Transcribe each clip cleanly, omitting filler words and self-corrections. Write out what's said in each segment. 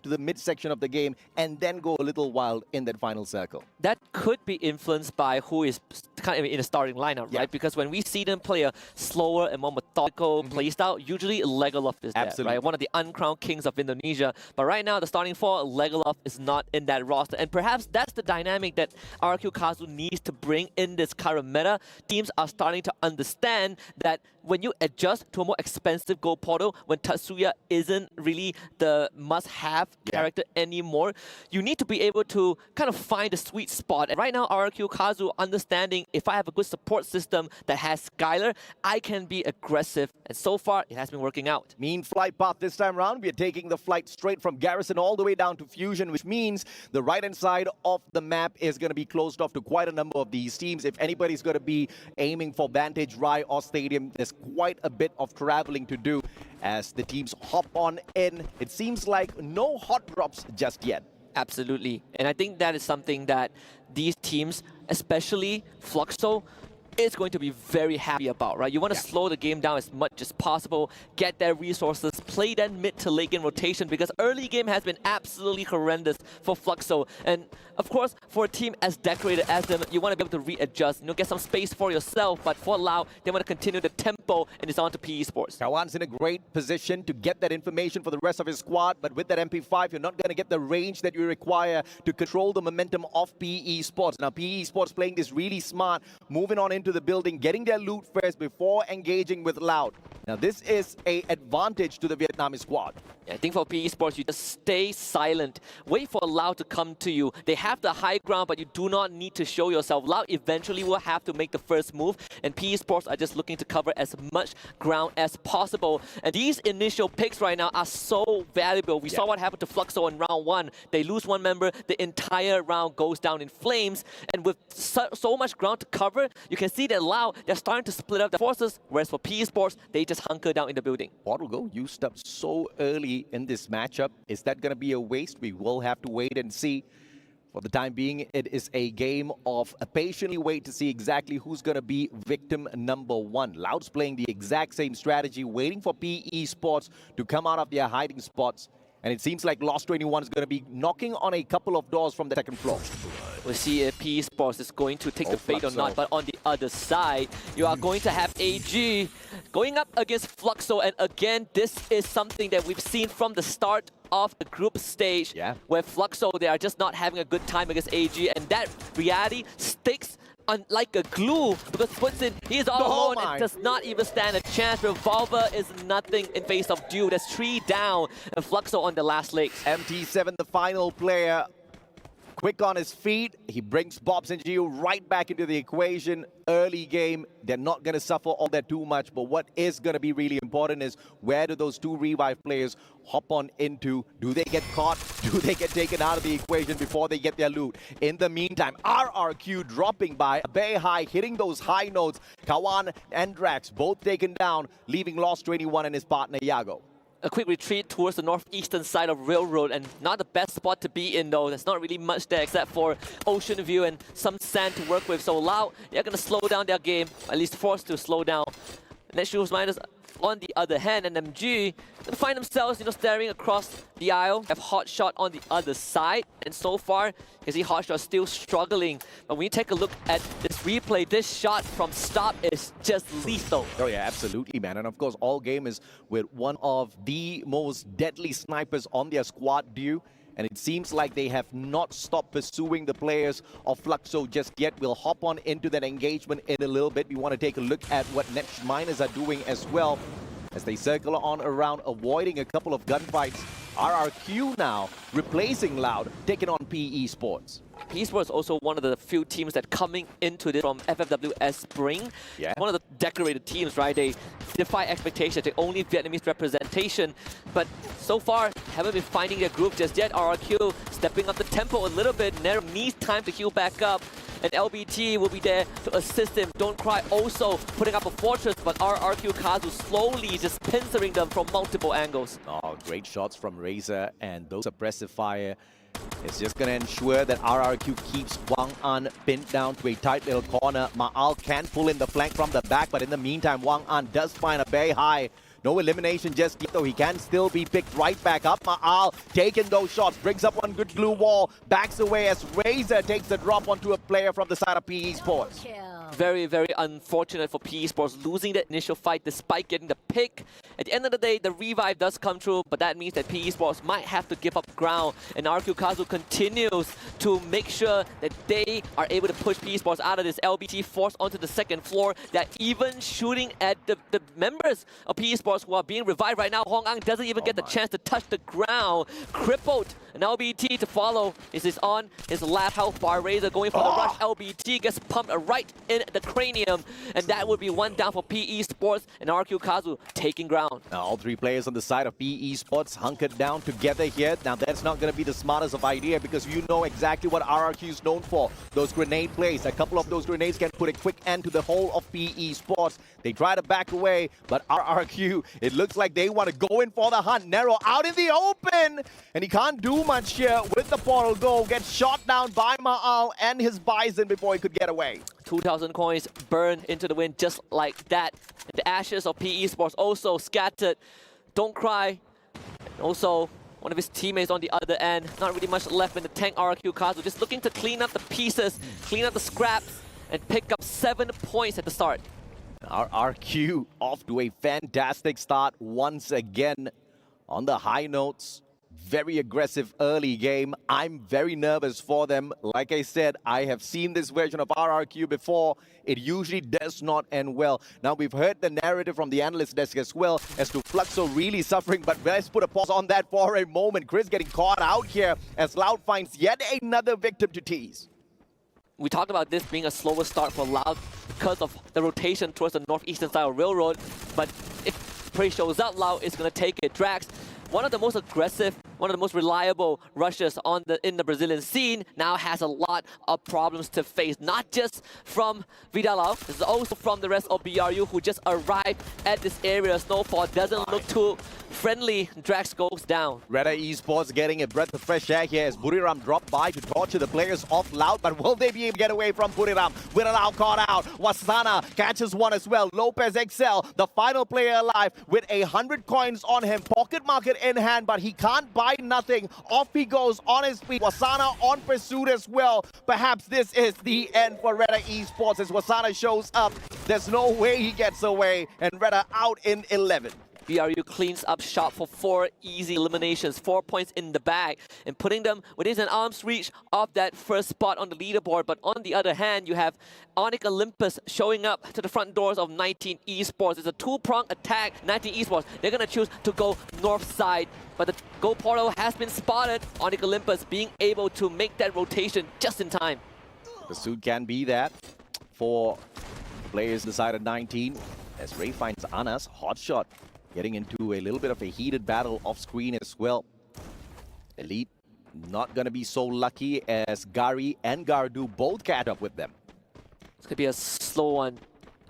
to the midsection of the game and then go a little wild in that final circle. That could be influenced by who is kind of in the starting lineup, right? Because when we see them play a slower and more methodical playstyle, usually Legolas is there, right? One of the uncrowned kings of Indonesia. But right now, the starting four, Legolas is not in that roster. And perhaps that's the dynamic that RRQ Kazu needs to bring in this current meta. Teams are starting to understand that when you adjust to a more expensive gold portal, when Tatsuya isn't really the must-have character anymore, you need to be able to kind of find the sweet spot. And right now, RRQ Kazu understanding if I have a good support system that has Skylar, I can be aggressive. And so far, it has been working out. Mean flight path this time around. We are taking the flight straight from Garrison all the way down to Fusion, which means the right-hand side of the map is going to be closed off to quite a number of these teams. If anybody's going to be aiming for Vantage, Rai, or Stadium, there's quite a bit of traveling to do as the teams hop on in. It seems like no hot drops just yet. Absolutely. And I think that is something that these teams, especially Fluxo, is going to be very happy about, right? You want to slow the game down as much as possible, get their resources, play that mid to late game rotation, because early game has been absolutely horrendous for Fluxo. And of course, for a team as decorated as them, you want to be able to readjust, get some space for yourself. But for Lau, they want to continue the tempo, and it's on to PE Sports. Kawan's in a great position to get that information for the rest of his squad, but with that MP5, you're not going to get the range that you require to control the momentum of PE Sports. Now, PE Sports playing this really smart, moving on into the building, getting their loot first before engaging with Loud. Now, this is an advantage to the Vietnamese squad. I think for PE Sports, you just stay silent. Wait for Lau to come to you. They have the high ground, but you do not need to show yourself. Lau eventually will have to make the first move, and PE Sports are just looking to cover as much ground as possible. And these initial picks right now are so valuable. We saw what happened to Fluxo in round 1. They lose one member, the entire round goes down in flames. And with so much ground to cover, you can see that Lau, they're starting to split up the forces, whereas for PE Sports, they just hunker down in the building. Portal Go used up so early in this matchup. Is that going to be a waste? We will have to wait and see. For the time being, it is a game of patiently wait to see exactly who's going to be victim number 1. Loud's playing the exact same strategy, waiting for PE Sports to come out of their hiding spots. And it seems like Lost 21 is going to be knocking on a couple of doors from the second floor. We'll see if PE Sports is going to take the bait or not, but on the other side, you are going to have AG going up against Fluxo, and again, this is something that we've seen from the start of the group stage, where Fluxo, they are just not having a good time against AG, and that reality sticks like a glue, because Futsin, he's all alone and does not even stand a chance. Revolver is nothing in face of Dew. That's 3 down, and Fluxo on the last legs. MT7, the final player, quick on his feet. He brings Bobs and Gio right back into the equation. Early game, they're not going to suffer all that too much, but what is going to be really important is where do those two revive players hop on into? Do they get caught? Do they get taken out of the equation before they get their loot? In the meantime, RRQ dropping by very high, hitting those high notes. Kawan and Drax both taken down, leaving Lost 21 and his partner Yago. A quick retreat towards the northeastern side of Railroad, and not the best spot to be in though. There's not really much there except for ocean view and some sand to work with. So Lau, they're going to slow down their game, at least forced to slow down. Netshoes Miners, on the other hand, and MG gonna find themselves, staring across the aisle. Have Hotshot on the other side, and so far, you can see Hotshot still struggling. But when you take a look at this replay, this shot from stop is just lethal. Oh yeah, absolutely, man. And of course, all game is with one of the most deadly snipers on their squad, Dew. And it seems like they have not stopped pursuing the players of Fluxo just yet. We'll hop on into that engagement in a little bit. We want to take a look at what Nets Miners are doing as well as they circle on around, avoiding a couple of gunfights. RRQ now replacing Loud, taking on PE Sports. PE Sports is also one of the few teams that coming into this from FFWS Spring. One of the decorated teams, right? They defy expectations. They only Vietnamese representation, but so far haven't been finding their groove just yet. RRQ stepping up the tempo a little bit. Nero needs time to heal back up, and LBT will be there to assist him. Don't Cry also putting up a fortress, but RRQ Kazu slowly just pincering them from multiple angles. Oh, great shots from Razor, and those suppressive fire is just going to ensure that RRQ keeps Wang An pinned down to a tight little corner. Ma'al can pull in the flank from the back, but in the meantime, Wang An does find a very high No elimination just yet, though. He can still be picked right back up. Ma'al taking those shots, brings up one good glue wall, backs away as Razor takes the drop onto a player from the side of PE Sports. Very, very unfortunate for PE Sports losing that initial fight despite getting the pick. At the end of the day, the revive does come true, but that means that PE Sports might have to give up ground. And RQ Kazu continues to make sure that they are able to push PE Sports out of this LBT, force onto the second floor. They're even shooting at the members of PE Sports who are being revived right now. Hong Ang doesn't even get the chance to touch the ground. Crippled. An LBT to follow. This is on his last health bar. Razor going for the rush. LBT gets pumped right in the cranium. And that would be one down for PE Sports and RQ Kazu taking ground. Now, all three players on the side of PE Sports hunkered down together here. Now, that's not going to be the smartest of idea because you know exactly what RRQ is known for. Those grenade plays. A couple of those grenades can put a quick end to the whole of PE Sports. They try to back away, but RRQ, it looks like they want to go in for the hunt. Nero out in the open, and he can't do much here with the portal go. Gets shot down by Ma'al and his Bison before he could get away. 2,000 coins burned into the wind just like that. And the ashes of PE Sports also scattered. Don't cry. And also, one of his teammates on the other end. Not really much left in the tank. RQ Kazu just looking to clean up the pieces, clean up the scraps, and pick up 7 points at the start. RRQ off to a fantastic start once again on the high notes. Very aggressive early game. I'm very nervous for them. Like I said, I have seen this version of RRQ before. It usually does not end well. Now, we've heard the narrative from the analyst desk as well as to Fluxo really suffering, but let's put a pause on that for a moment. Chris getting caught out here as Loud finds yet another victim to tease. We talked about this being a slower start for Loud because of the rotation towards the northeastern side of Railroad, but if Prey shows up, Loud is going to take it. Drax, one of the most aggressive, one of the most reliable rushers in the Brazilian scene, now has a lot of problems to face. Not just from Vidalao, this is also from the rest of BRU who just arrived at this area. Snowfall doesn't look too friendly. Drax goes down. Reda Esports getting a breath of fresh air here as Buriram dropped by to torture the players off Loud, but will they be able to get away from Buriram? Vidalao caught out. Wasana catches one as well. Lopez XL, the final player alive with 100 coins on him. Pocket market in hand, but he can't buy nothing. Off he goes on his feet. Wasana on pursuit as well. Perhaps this is the end for Reda Esports as Wasana shows up. There's no way he gets away, and Reda out in 11. BRU cleans up shop for 4 easy eliminations, 4 points in the bag, and putting them within an arm's reach of that first spot on the leaderboard. But on the other hand, you have Onyx Olympus showing up to the front doors of 19 Esports. It's a two-pronged attack. 19 Esports, they're going to choose to go north side, but the go portal has been spotted. Onyx Olympus being able to make that rotation just in time. The suit can be that for players inside of 19 as Ray finds Anas. Hot shot. Getting into a little bit of a heated battle off screen as well. Elite not going to be so lucky as Gary and Gardu both catch up with them. It's going to be a slow one.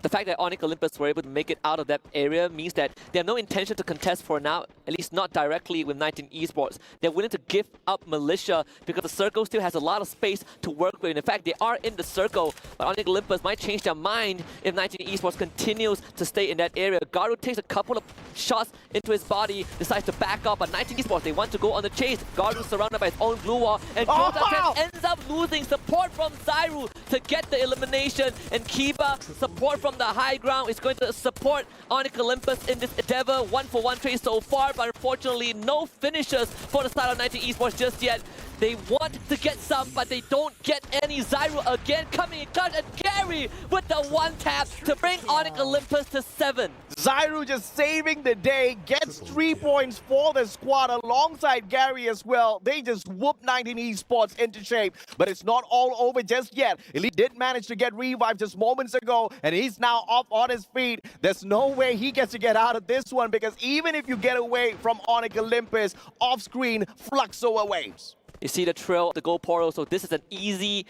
The fact that Onyx Olympus were able to make it out of that area means that they have no intention to contest for now, at least not directly with 19 Esports. They're willing to give up Militia because the circle still has a lot of space to work with. In fact, they are in the circle, but Onyx Olympus might change their mind if 19 Esports continues to stay in that area. Garu takes a couple of shots into his body, decides to back up, but 19 Esports, they want to go on the chase. Garu surrounded by his own glue wall, and Jota ends up losing support from Zairu to get the elimination, and Kiba, support from the high ground, is going to support Onyx Olympus in this endeavor. 1-for-1 trade so far, but unfortunately no finishers for the side of 19 Esports just yet. They want to get some, but they don't get any. Zyro again coming in clutch, and Gary with the one tap to bring Onyx Olympus to 7. Zyro just saving the day, gets 3 points for the squad alongside Gary as well. They just whooped 19 Esports into shape, but it's not all over just yet. Elite did manage to get revived just moments ago, and he's now up on his feet. There's no way he gets to get out of this one, because even if you get away from Onyx Olympus, off-screen, Fluxo awaits. You see the trail, the goal portal, so this is an easy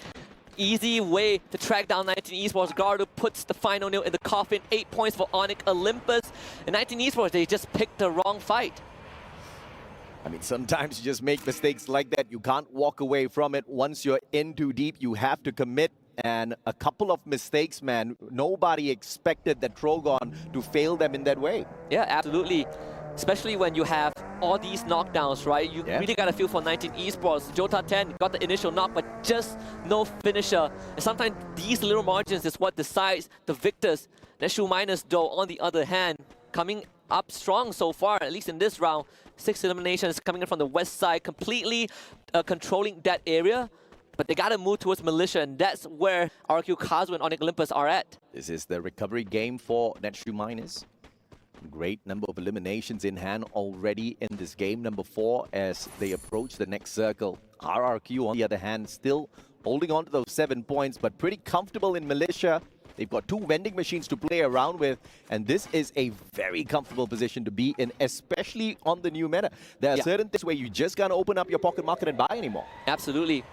way to track down 19 Esports. Gardu puts the final nail in the coffin. 8 points for Onyx Olympus. And 19 Esports, they just picked the wrong fight. I mean, sometimes you just make mistakes like that. You can't walk away from it. Once you're in too deep, you have to commit. and a couple of mistakes, man. Nobody expected that Trogon to fail them in that way. Yeah, absolutely. Especially when you have all these knockdowns, right? You really got to feel for 19 Esports. Jota 10 got the initial knock, but just no finisher. And sometimes these little margins is what decides the victors. Neshu Miners, though, on the other hand, coming up strong so far, at least in this round. 6 eliminations coming in from the west side, completely controlling that area. But they got to move towards Militia, and that's where RQ Kazu and Onyx Olympus are at. This is the recovery game for Netshu Miners. Great number of eliminations in hand already in this game, number 4, as they approach the next circle. RRQ, on the other hand, still holding on to those 7 points, but pretty comfortable in Militia. They've got 2 vending machines to play around with, and this is a very comfortable position to be in, especially on the new meta. There are certain things where you just can't open up your pocket market and buy anymore. Absolutely.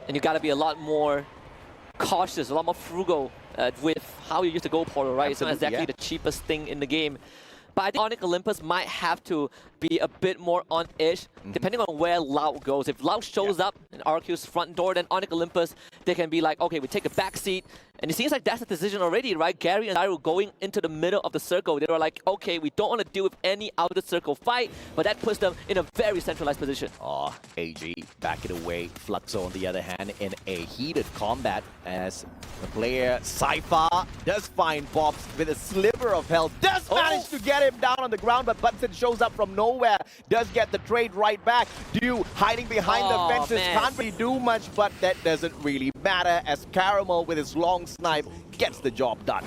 And you got to be a lot more cautious, a lot more frugal with how you use the gold portal, right? Absolutely, it's not exactly the cheapest thing in the game. But I think Onyx Olympus might have to be a bit more on edge, depending on where Loud goes. If Loud shows up in RQ's front door, then Onyx Olympus, they can be like, okay, we take a back seat. And it seems like that's the decision already, right? Gary and Daru going into the middle of the circle. They were like, okay, we don't want to deal with any outer circle fight, but that puts them in a very centralized position. Oh, AG backing away. Fluxo, on the other hand, in a heated combat as the player Cypher does find Bobs with a sliver of health. Does manage to get him down on the ground, but Bunsen shows up from nowhere. Does get the trade right back. Dew hiding behind the fences. Can't really do much, but that doesn't really matter as Caramel with his long snipe gets the job done.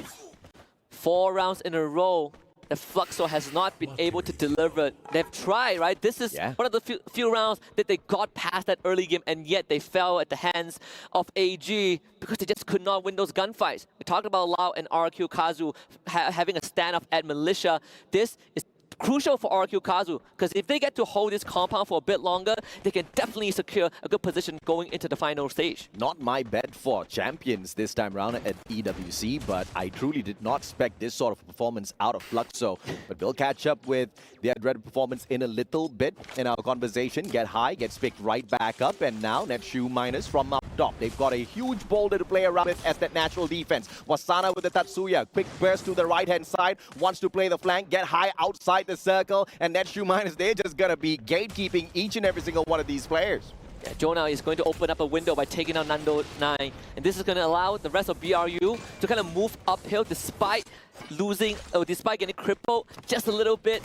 4 rounds in a row that Fluxo has not been able to deliver. They've tried, right? This is one of the few rounds that they got past that early game, and yet they fell at the hands of AG because they just could not win those gunfights. We talked about Lau and RQ Kazu having a standoff at Militia. This is crucial for RQ Kazu, because if they get to hold this compound for a bit longer, they can definitely secure a good position going into the final stage. Not my bet for champions this time around at EWC, but I truly did not expect this sort of performance out of Fluxo. But we'll catch up with their dreaded performance in a little bit in our conversation. Get high, gets picked right back up, and now Netshu Miners from up top. They've got a huge boulder to play around with as that natural defense. Wasana with the Tatsuya, quick burst to the right-hand side, wants to play the flank, get high outside the circle, and Netshu Miners, they're just gonna be gatekeeping each and every single one of these players. Yeah, Jonah is going to open up a window by taking out Nando 9, and this is going to allow the rest of BRU to kind of move uphill despite losing, despite getting crippled just a little bit.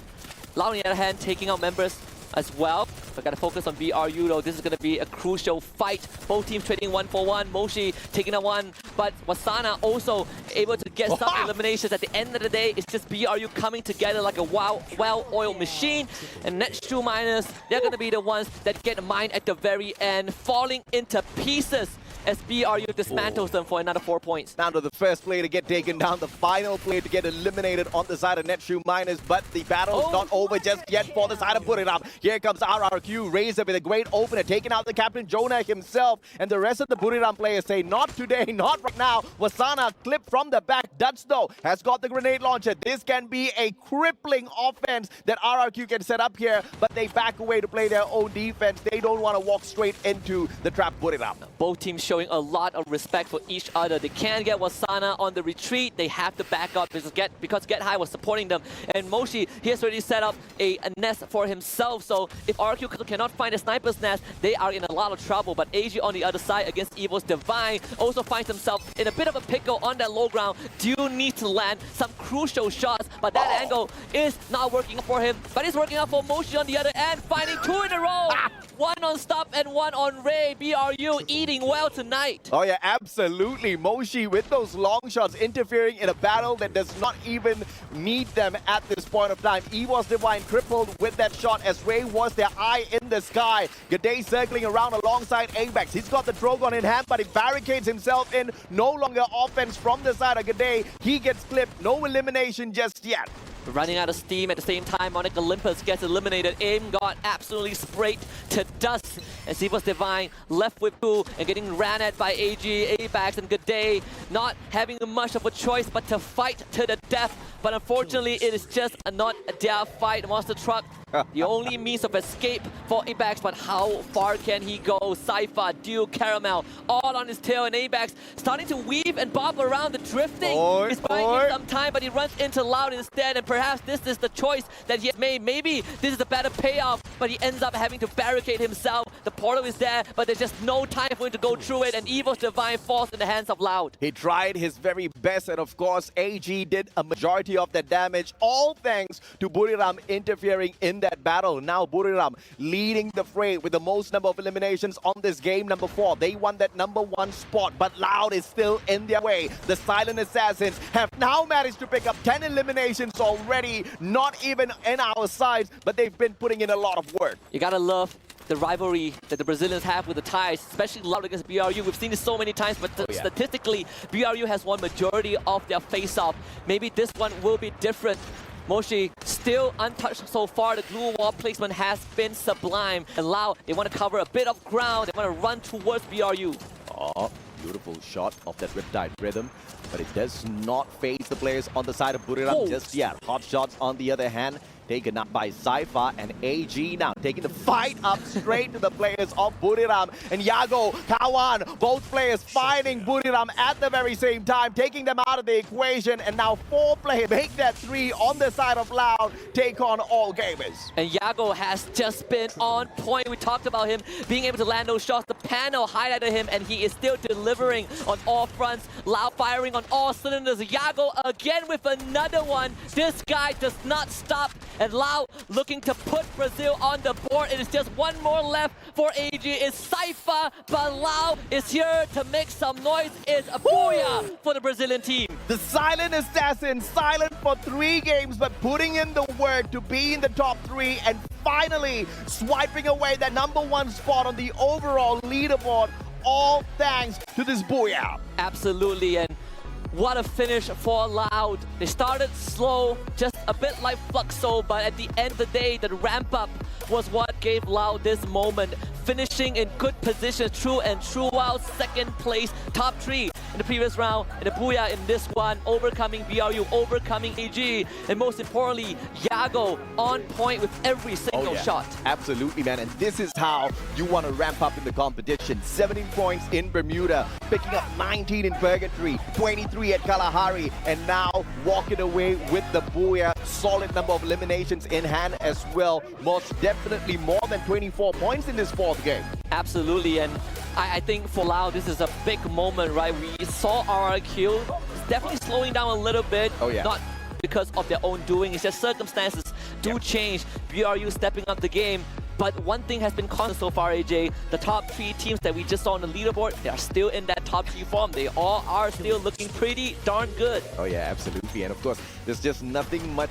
Lau, on the other hand, taking out members as well. But gotta focus on BRU though. This is gonna be a crucial fight. Both teams trading 1-for-1. Moshi taking out one, but Wasana also able to get some eliminations. At the end of the day, it's just BRU coming together like a well-oiled machine. And Netshu Miners, they're gonna be the ones that get mined at the very end, falling into pieces as BRU dismantles them for another 4 points. Down to the first player to get taken down, the final player to get eliminated on the side of Netshu Miners, but the battle's not over just yet for the side of Buriram. Here comes RRQ, Razor with a great opener, taking out the captain Jonah himself, and the rest of the Buriram players say, not today, not right now. Wasana clipped from the back. Dutz though has got the grenade launcher. This can be a crippling offense that RRQ can set up here, but they back away to play their own defense. They don't want to walk straight into the trap Buriram. Both teams showing a lot of respect for each other. They can't get Wasana on the retreat. They have to back up because Get High was supporting them. And Moshi, he has already set up a nest for himself. So if RQ cannot find a sniper's nest, they are in a lot of trouble. But AG on the other side against Evil's Divine also finds himself in a bit of a pickle on that low ground. Do need to land some crucial shots, but that angle is not working for him. But it's working out for Moshi on the other end, finding 2 in a row. 1 on Stop and 1 on Ray. BRU eating well tonight. Oh yeah, absolutely. Moshi with those long shots interfering in a battle that does not even need them at this point of time. Evil's Divine crippled with that shot as Ray was their eye in the sky. G'day circling around alongside Apex. He's got the Drogon in hand, but he barricades himself in. No longer offense from the side of G'day. He gets clipped. No elimination just yet. Running out of steam at the same time, Onyx Olympus gets eliminated. Aim got absolutely sprayed to dust. And Evil's Divine left with 2 and getting ran at by AG, Apex, and G'day. Not having much of a choice but to fight to the death. But unfortunately, it is just not their fight. Monster Truck The only means of escape for Apex, but how far can he go? Cypher, Duke, Caramel, all on his tail, and Apex starting to weave and bob around the drifting. He's buying him some time, but he runs into Loud instead, and perhaps this is the choice that he has made. Maybe this is a better payoff, but he ends up having to barricade himself. The portal is there, but there's just no time for him to go through it, and Evo's Divine falls in the hands of Loud. He tried his very best, and of course, AG did a majority of that damage, all thanks to Buriram interfering in that battle. Now Buriram leading the fray with the most number of eliminations on this game, number 4. They won that number 1 spot, but Loud is still in their way. The Silent Assassins have now managed to pick up 10 eliminations already, not even in our sides, but they've been putting in a lot of work. You gotta love the rivalry that the Brazilians have with the Thais, especially Loud against BRU. We've seen this so many times, but statistically, BRU has won majority of their face-off. Maybe this one will be different. Moshi still untouched so far. The glue wall placement has been sublime. And Loud, they want to cover a bit of ground. They want to run towards BRU. Oh, beautiful shot of that Riptide rhythm, but it does not phase the players on the side of Buriram just yet. Hot shots on the other hand, taken up by Cypher, and AG now taking the fight up straight to the players of Buriram. And Yago, Kawan, both players fighting Buriram at the very same time, taking them out of the equation. And now 4 players make that 3 on the side of Loud, take on all gamers. And Yago has just been on point. We talked about him being able to land those shots. The panel highlighted him, and he is still delivering on all fronts. Loud firing on all cylinders. Yago again with another one. This guy does not stop. And Loud looking to put Brazil on the board. It is just one more left for AG. It's Cypher, but Loud is here to make some noise. It's a booyah for the Brazilian team. The Silent Assassin, silent for 3 games, but putting in the work to be in the top 3 and finally swiping away that number 1 spot on the overall leaderboard. All thanks to this booyah. Absolutely, and what a finish for Loud. They started slow, just a bit like Fluxo, but at the end of the day, the ramp up was what gave Loud this moment. Finishing in good position, true and throughout, second place, top 3 in the previous round, and the booyah in this one, overcoming BRU, overcoming AG, and most importantly, Yago on point with every single shot. Absolutely, man, and this is how you want to ramp up in the competition. 17 points in Bermuda, picking up 19 in Purgatory, 23 at Kalahari, and now walking away with the booyah. Solid number of eliminations in hand as well. Most definitely more than 24 points in this 4th game. Absolutely, and I think for Loud, this is a big moment, right? We saw RRQ definitely slowing down a little bit. Not because of their own doing, it's just circumstances do change. BRU stepping up the game. But one thing has been constant so far, AJ, the top 3 teams that we just saw on the leaderboard, they are still in that top 3 form. They all are still looking pretty darn good. Oh yeah, absolutely. And of course, there's just nothing much